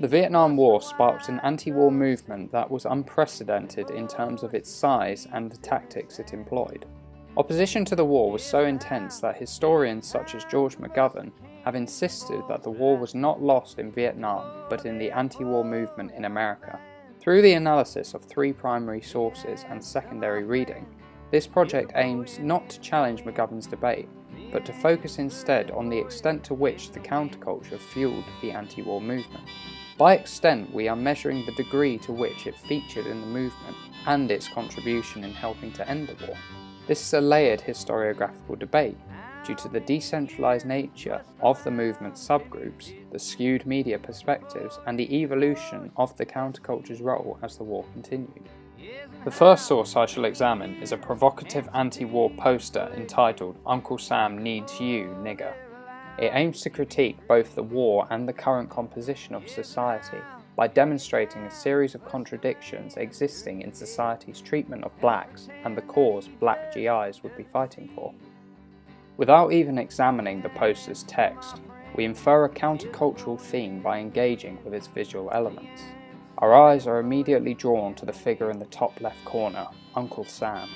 The Vietnam War sparked an anti-war movement that was unprecedented in terms of its size and the tactics it employed. Opposition to the war was so intense that historians such as George McGovern have insisted that the war was not lost in Vietnam, but in the anti-war movement in America. Through the analysis of 3 primary sources and secondary reading, this project aims not to challenge McGovern's debate, but to focus instead on the extent to which the counterculture fueled the anti-war movement. By extent, we are measuring the degree to which it featured in the movement and its contribution in helping to end the war. This is a layered historiographical debate due to the decentralized nature of the movement's subgroups, the skewed media perspectives, and the evolution of the counterculture's role as the war continued. The first source I shall examine is a provocative anti-war poster entitled "Uncle Sam Needs You, Nigger." It aims to critique both the war and the current composition of society by demonstrating a series of contradictions existing in society's treatment of blacks and the cause black GIs would be fighting for. Without even examining the poster's text, we infer a countercultural theme by engaging with its visual elements. Our eyes are immediately drawn to the figure in the top left corner, Uncle Sam.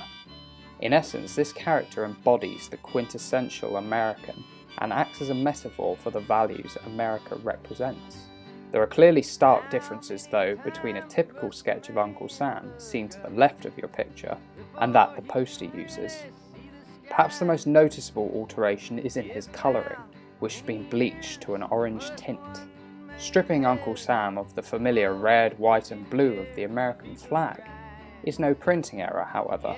In essence, this character embodies the quintessential American and acts as a metaphor for the values America represents. There are clearly stark differences though between a typical sketch of Uncle Sam, seen to the left of your picture, and that the poster uses. Perhaps the most noticeable alteration is in his colouring, which has been bleached to an orange tint. Stripping Uncle Sam of the familiar red, white and blue of the American flag is no printing error, however.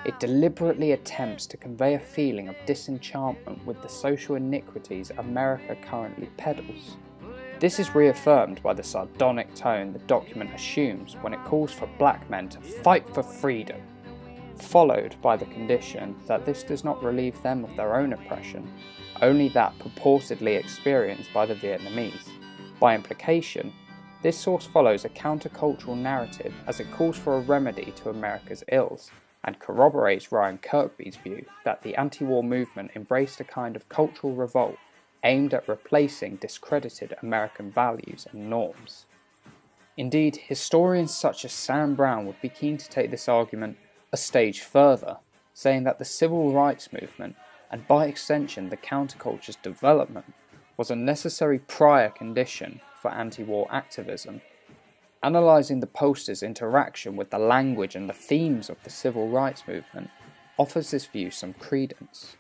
It deliberately attempts to convey a feeling of disenchantment with the social iniquities America currently peddles. This is reaffirmed by the sardonic tone the document assumes when it calls for black men to fight for freedom, followed by the condition that this does not relieve them of their own oppression, only that purportedly experienced by the Vietnamese. By implication, this source follows a countercultural narrative as it calls for a remedy to America's ills, and corroborates Ryan Kirkby's view that the anti-war movement embraced a kind of cultural revolt aimed at replacing discredited American values and norms. Indeed, historians such as Sam Brown would be keen to take this argument a stage further, saying that the civil rights movement, and by extension the counterculture's development, was a necessary prior condition for anti-war activism. Analysing the poster's interaction with the language and the themes of the civil rights movement offers this view some credence.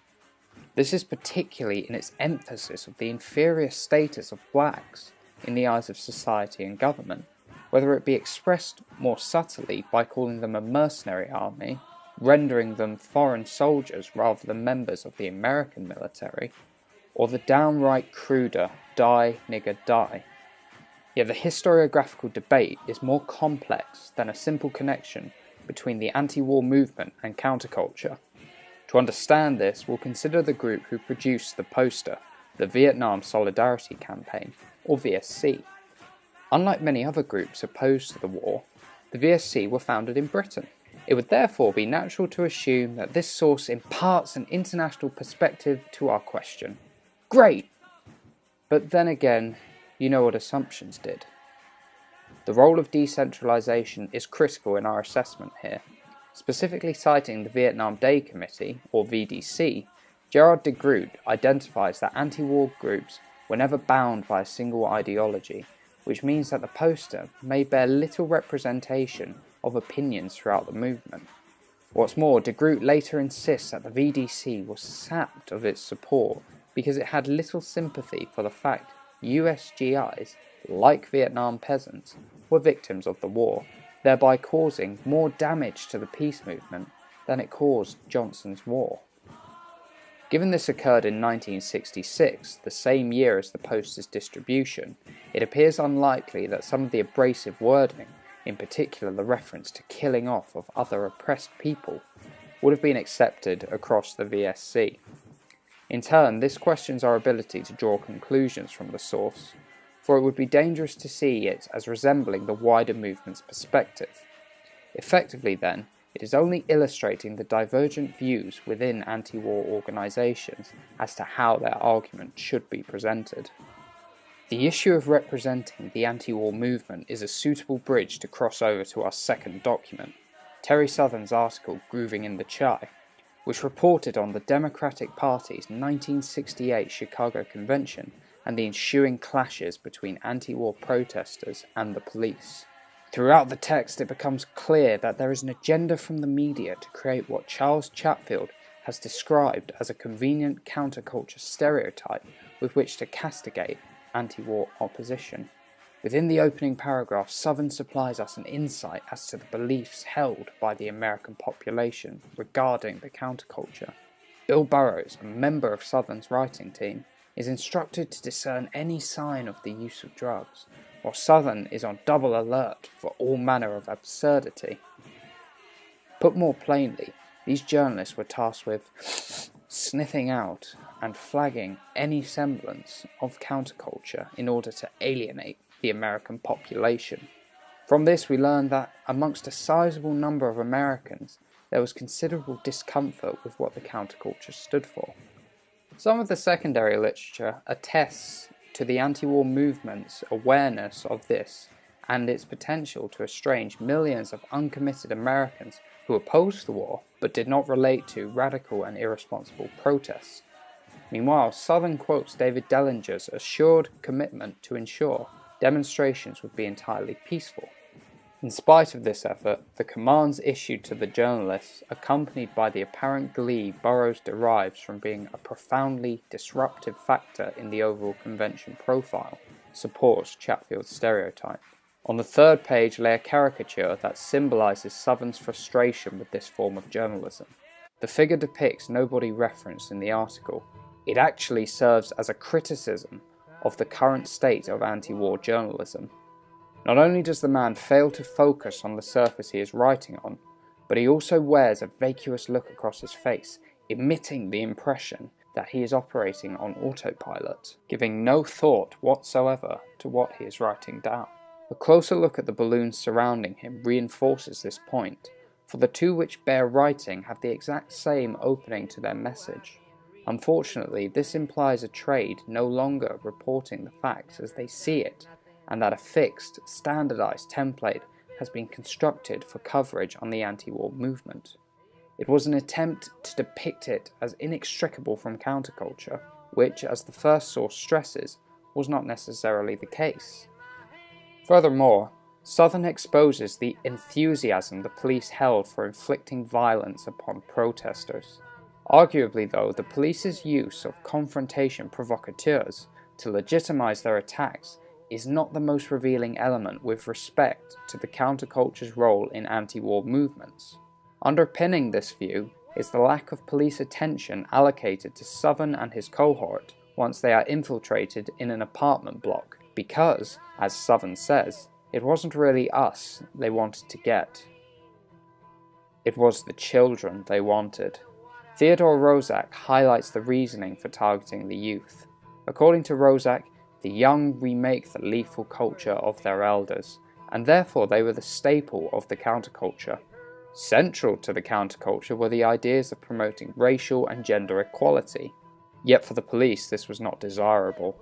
This is particularly in its emphasis of the inferior status of blacks in the eyes of society and government, whether it be expressed more subtly by calling them a mercenary army, rendering them foreign soldiers rather than members of the American military, or the downright cruder "die, nigger, die." Yet the historiographical debate is more complex than a simple connection between the anti-war movement and counterculture. To understand this, we'll consider the group who produced the poster, the Vietnam Solidarity Campaign, or VSC. Unlike many other groups opposed to the war, the VSC were founded in Britain. It would therefore be natural to assume that this source imparts an international perspective to our question. Great! But then again, you know what assumptions did. The role of decentralization is critical in our assessment here. Specifically citing the Vietnam Day Committee, or VDC, Gerard de Groot identifies that anti-war groups were never bound by a single ideology, which means that the poster may bear little representation of opinions throughout the movement. What's more, de Groot later insists that the VDC was sapped of its support because it had little sympathy for the fact US GIs, like Vietnam peasants, were victims of the war, thereby causing more damage to the peace movement than it caused Johnson's war. Given this occurred in 1966, the same year as the poster's distribution, it appears unlikely that some of the abrasive wording, in particular the reference to killing off of other oppressed people, would have been accepted across the VSC. In turn, this questions our ability to draw conclusions from the source, for it would be dangerous to see it as resembling the wider movement's perspective. Effectively then, it is only illustrating the divergent views within anti-war organisations as to how their argument should be presented. The issue of representing the anti-war movement is a suitable bridge to cross over to our second document, Terry Southern's article Grooving in the Chai, which reported on the Democratic Party's 1968 Chicago Convention and the ensuing clashes between anti-war protesters and the police. Throughout the text, it becomes clear that there is an agenda from the media to create what Charles Chatfield has described as a convenient counterculture stereotype with which to castigate anti-war opposition. Within the opening paragraph, Southern supplies us an insight as to the beliefs held by the American population regarding the counterculture. Bill Burroughs, a member of Southern's writing team, is instructed to discern any sign of the use of drugs, while Southern is on double alert for all manner of absurdity. Put more plainly, these journalists were tasked with sniffing out and flagging any semblance of counterculture in order to alienate the American population. From this we learn that amongst a sizable number of Americans there was considerable discomfort with what the counterculture stood for. Some of the secondary literature attests to the anti-war movement's awareness of this and its potential to estrange millions of uncommitted Americans who opposed the war but did not relate to radical and irresponsible protests. Meanwhile, Southern quotes David Dellinger's assured commitment to ensure demonstrations would be entirely peaceful. In spite of this effort, the commands issued to the journalists, accompanied by the apparent glee Burroughs derives from being a profoundly disruptive factor in the overall convention profile, supports Chatfield's stereotype. On the third page lay a caricature that symbolizes Southern's frustration with this form of journalism. The figure depicts nobody referenced in the article. It actually serves as a criticism of the current state of anti-war journalism. Not only does the man fail to focus on the surface he is writing on, but he also wears a vacuous look across his face, emitting the impression that he is operating on autopilot, giving no thought whatsoever to what he is writing down. A closer look at the balloons surrounding him reinforces this point, for the two which bear writing have the exact same opening to their message. Unfortunately, this implies a trade no longer reporting the facts as they see it, and that a fixed, standardized template has been constructed for coverage on the anti-war movement. It was an attempt to depict it as inextricable from counterculture, which, as the first source stresses, was not necessarily the case. Furthermore, Southern exposes the enthusiasm the police held for inflicting violence upon protesters. Arguably, though, the police's use of confrontation provocateurs to legitimize their attacks is not the most revealing element with respect to the counterculture's role in anti-war movements. Underpinning this view is the lack of police attention allocated to Southern and his cohort once they are infiltrated in an apartment block, because, as Southern says, it wasn't really us they wanted to get. It was the children they wanted. Theodore Roszak highlights the reasoning for targeting the youth. According to Roszak, the young remake the lethal culture of their elders, and therefore they were the staple of the counterculture. Central to the counterculture were the ideas of promoting racial and gender equality. Yet for the police this was not desirable.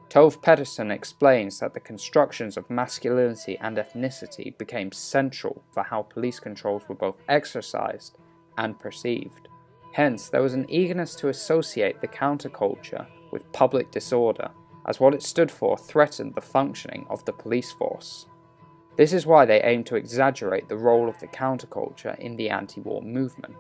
Tove Pedersen explains that the constructions of masculinity and ethnicity became central for how police controls were both exercised and perceived. Hence, there was an eagerness to associate the counterculture with public disorder, as what it stood for threatened the functioning of the police force. This is why they aimed to exaggerate the role of the counterculture in the anti-war movement.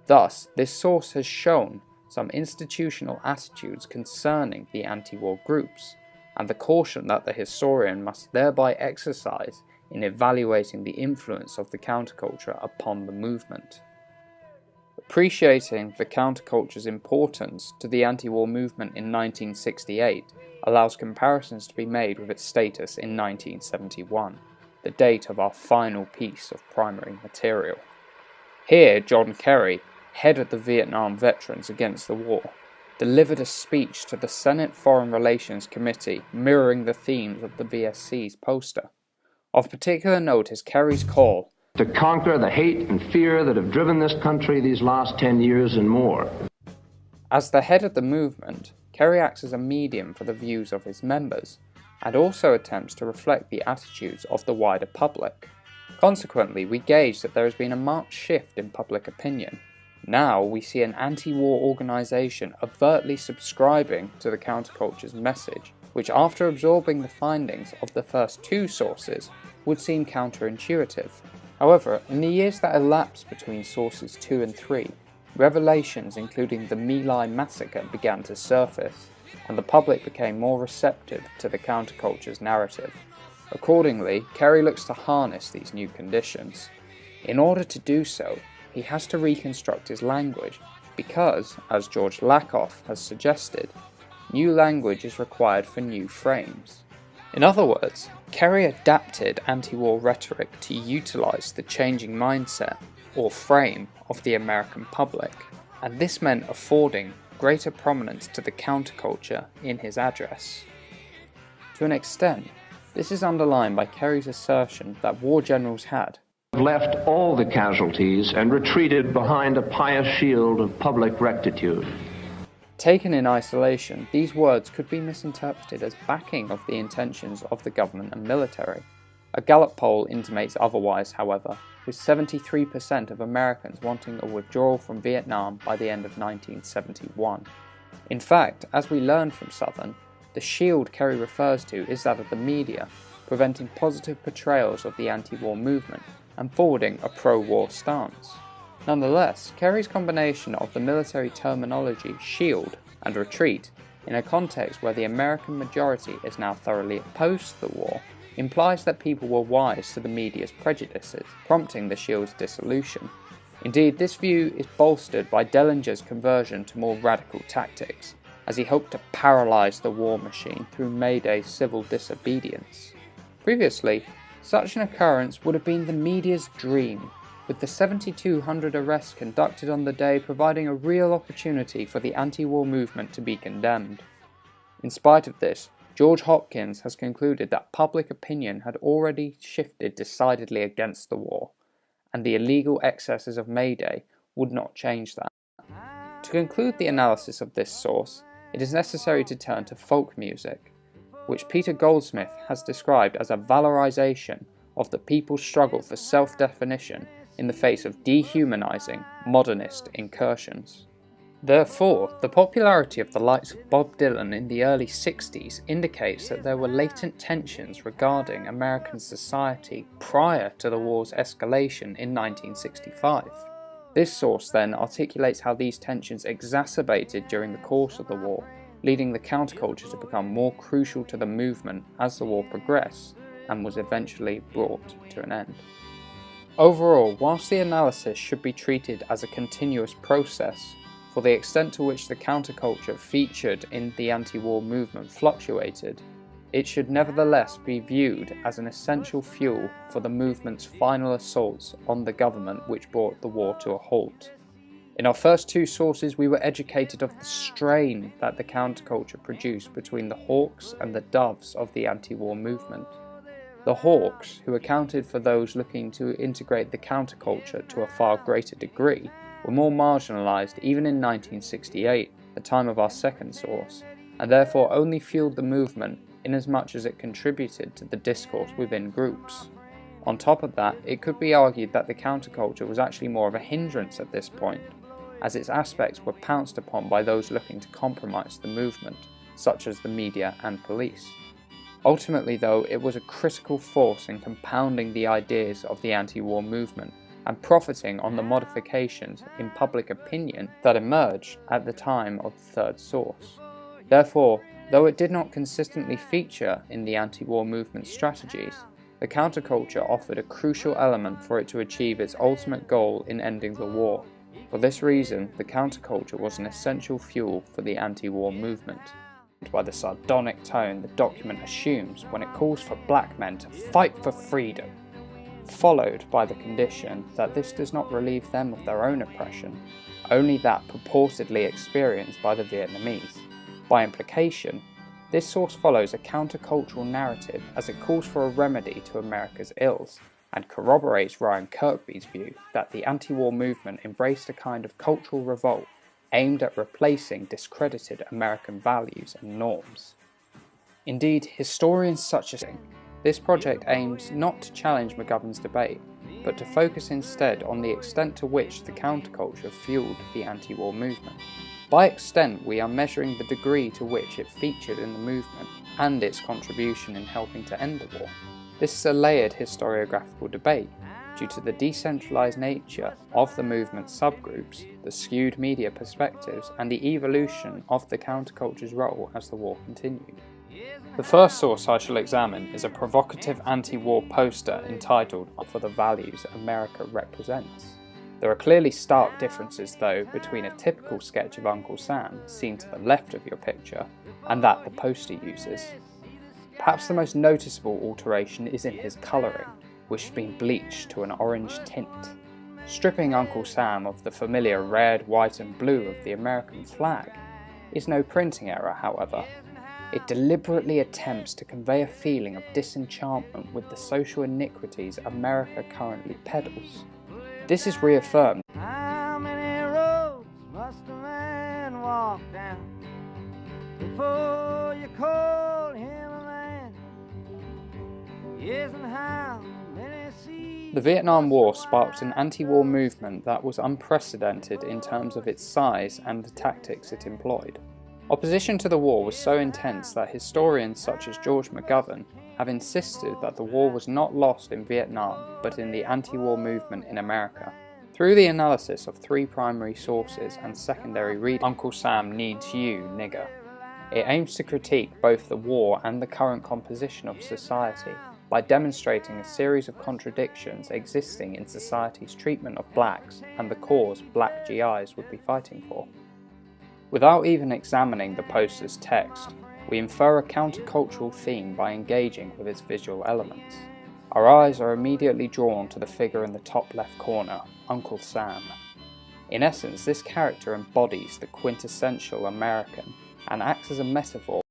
Thus, this source has shown some institutional attitudes concerning the anti-war groups, and the caution that the historian must thereby exercise in evaluating the influence of the counterculture upon the movement. Appreciating the counterculture's importance to the anti-war movement in 1968 allows comparisons to be made with its status in 1971, the date of our final piece of primary material. Here, John Kerry, head of the Vietnam Veterans Against the War, delivered a speech to the Senate Foreign Relations Committee mirroring the themes of the VSC's poster. Of particular note is Kerry's call to conquer the hate and fear that have driven this country these last 10 years and more. As the head of the movement, Kerry acts as a medium for the views of his members, and also attempts to reflect the attitudes of the wider public. Consequently, we gauge that there has been a marked shift in public opinion. Now we see an anti-war organisation overtly subscribing to the counterculture's message, which after absorbing the findings of the first two sources would seem counterintuitive. However, in the years that elapsed between sources 2 and 3, revelations including the My Lai massacre began to surface, and the public became more receptive to the counterculture's narrative. Accordingly, Kerry looks to harness these new conditions. In order to do so, he has to reconstruct his language because, as George Lakoff has suggested, new language is required for new frames. In other words, Kerry adapted anti-war rhetoric to utilise the changing mindset or frame of the American public, and this meant affording greater prominence to the counterculture in his address. To an extent, this is underlined by Kerry's assertion that war generals had left all the casualties and retreated behind a pious shield of public rectitude. Taken in isolation, these words could be misinterpreted as backing of the intentions of the government and military. A Gallup poll intimates otherwise, however, with 73% of Americans wanting a withdrawal from Vietnam by the end of 1971. In fact, as we learned from Southern, the shield Kerry refers to is that of the media, preventing positive portrayals of the anti-war movement and forwarding a pro-war stance. Nonetheless, Kerry's combination of the military terminology shield and retreat in a context where the American majority is now thoroughly opposed to the war implies that people were wise to the media's prejudices, prompting the shield's dissolution. Indeed, this view is bolstered by Dellinger's conversion to more radical tactics, as he hoped to paralyse the war machine through May Day civil disobedience. Previously, such an occurrence would have been the media's dream, with the 7,200 arrests conducted on the day providing a real opportunity for the anti-war movement to be condemned. In spite of this, George Hopkins has concluded that public opinion had already shifted decidedly against the war, and the illegal excesses of May Day would not change that. To conclude the analysis of this source, it is necessary to turn to folk music, which Peter Goldsmith has described as a valorization of the people's struggle for self-definition in the face of dehumanizing modernist incursions. Therefore, the popularity of the likes of Bob Dylan in the early 60s indicates that there were latent tensions regarding American society prior to the war's escalation in 1965. This source then articulates how these tensions exacerbated during the course of the war, leading the counterculture to become more crucial to the movement as the war progressed and was eventually brought to an end. Overall, whilst the analysis should be treated as a continuous process, for the extent to which the counterculture featured in the anti-war movement fluctuated, it should nevertheless be viewed as an essential fuel for the movement's final assaults on the government which brought the war to a halt. In our first two sources, we were educated of the strain that the counterculture produced between the hawks and the doves of the anti-war movement. The hawks, who accounted for those looking to integrate the counterculture to a far greater degree, were more marginalised even in 1968, the time of our second source, and therefore only fueled the movement inasmuch as it contributed to the discourse within groups. On top of that, it could be argued that the counterculture was actually more of a hindrance at this point, as its aspects were pounced upon by those looking to compromise the movement, such as the media and police. Ultimately though, it was a critical force in compounding the ideas of the anti-war movement and profiting on the modifications in public opinion that emerged at the time of the third source. Therefore, though it did not consistently feature in the anti-war movement strategies, the counterculture offered a crucial element for it to achieve its ultimate goal in ending the war. For this reason, the counterculture was an essential fuel for the anti-war movement. By the sardonic tone the document assumes when it calls for black men to fight for freedom, followed by the condition that this does not relieve them of their own oppression, only that purportedly experienced by the Vietnamese. By implication, this source follows a countercultural narrative as it calls for a remedy to America's ills, and corroborates Ryan Kirkby's view that the anti-war movement embraced a kind of cultural revolt aimed at replacing discredited American values and norms. Indeed, historians such as this project aims not to challenge McGovern's debate, but to focus instead on the extent to which the counterculture fueled the anti-war movement. By extent, we are measuring the degree to which it featured in the movement and its contribution in helping to end the war. This is a layered historiographical debate due to the decentralized nature of the movement's subgroups, the skewed media perspectives, and the evolution of the counterculture's role as the war continued. The first source I shall examine is a provocative anti-war poster entitled "For the Values America Represents." There are clearly stark differences though between a typical sketch of Uncle Sam, seen to the left of your picture, and that the poster uses. Perhaps the most noticeable alteration is in his colouring, which has been bleached to an orange tint. Stripping Uncle Sam of the familiar red, white and blue of the American flag is no printing error, however. It deliberately attempts to convey a feeling of disenchantment with the social iniquities America currently peddles. This is reaffirmed. How many roads must a man walk down before you call him a man? Yes, and how many seas? The Vietnam War sparked an anti-war movement that was unprecedented in terms of its size and the tactics it employed. Opposition to the war was so intense that historians such as George McGovern have insisted that the war was not lost in Vietnam, but in the anti-war movement in America. Through the analysis of three primary sources and secondary reading, Uncle Sam Needs You, Nigger, it aims to critique both the war and the current composition of society by demonstrating a series of contradictions existing in society's treatment of blacks and the cause black GIs would be fighting for. Without even examining the poster's text, we infer a countercultural theme by engaging with its visual elements. Our eyes are immediately drawn to the figure in the top left corner, Uncle Sam. In essence, this character embodies the quintessential American and acts as a metaphor